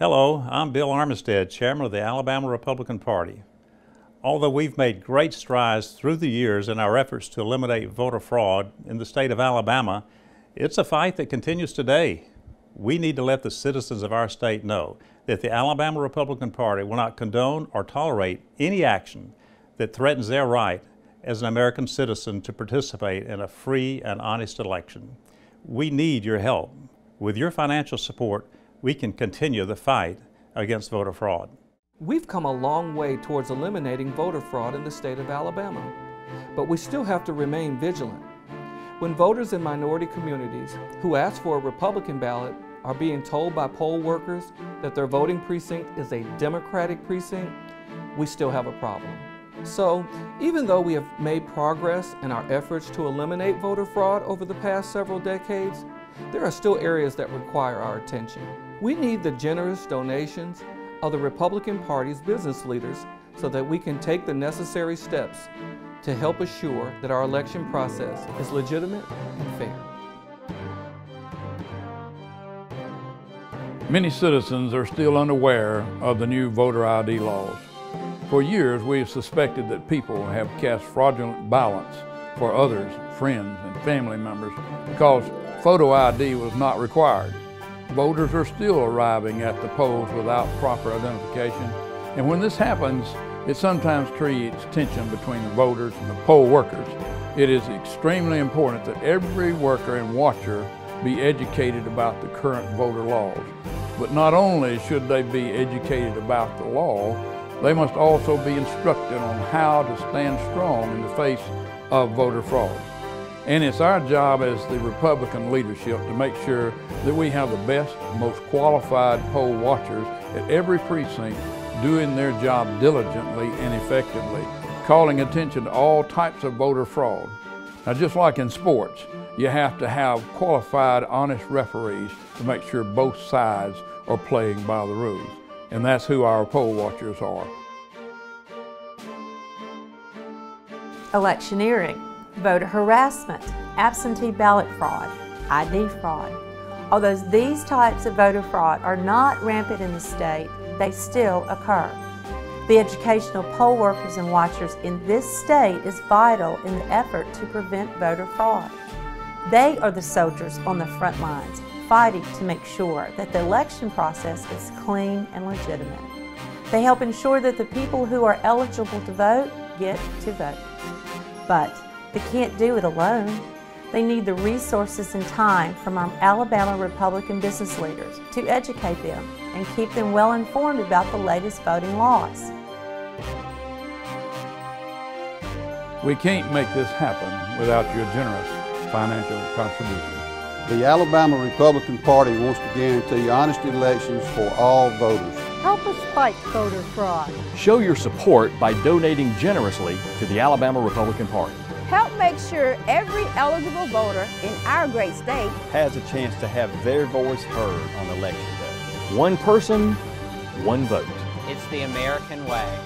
Hello, I'm Bill Armistead, Chairman of the Alabama Republican Party. Although we've made great strides through the years in our efforts to eliminate voter fraud in the state of Alabama, it's a fight that continues today. We need to let the citizens of our state know that the Alabama Republican Party will not condone or tolerate any action that threatens their right as an American citizen to participate in a free and honest election. We need your help. With your financial support, we can continue the fight against voter fraud. We've come a long way towards eliminating voter fraud in the state of Alabama, but we still have to remain vigilant. When voters in minority communities who ask for a Republican ballot are being told by poll workers that their voting precinct is a Democratic precinct, we still have a problem. So, even though we have made progress in our efforts to eliminate voter fraud over the past several decades, there are still areas that require our attention. We need the generous donations of the Republican Party's business leaders so that we can take the necessary steps to help assure that our election process is legitimate and fair. Many citizens are still unaware of the new voter ID laws. For years, we have suspected that people have cast fraudulent ballots for others, friends, and family members because photo ID was not required. Voters are still arriving at the polls without proper identification, and when this happens, it sometimes creates tension between the voters and the poll workers. It is extremely important that every worker and watcher be educated about the current voter laws. But not only should they be educated about the law, they must also be instructed on how to stand strong in the face of voter fraud. And it's our job as the Republican leadership to make sure that we have the best, most qualified poll watchers at every precinct doing their job diligently and effectively, calling attention to all types of voter fraud. Now, just like in sports, you have to have qualified, honest referees to make sure both sides are playing by the rules. And that's who our poll watchers are. Electioneering, voter harassment, absentee ballot fraud, ID fraud. Although these types of voter fraud are not rampant in the state, they still occur. The educational poll workers and watchers in this state is vital in the effort to prevent voter fraud. They are the soldiers on the front lines, fighting to make sure that the election process is clean and legitimate. They help ensure that the people who are eligible to vote get to vote. But they can't do it alone. They need the resources and time from our Alabama Republican business leaders to educate them and keep them well informed about the latest voting laws. We can't make this happen without your generous financial contribution. The Alabama Republican Party wants to guarantee honest elections for all voters. Help us fight voter fraud. Show your support by donating generously to the Alabama Republican Party. Help make sure every eligible voter in our great state has a chance to have their voice heard on Election Day. One person, one vote. It's the American way.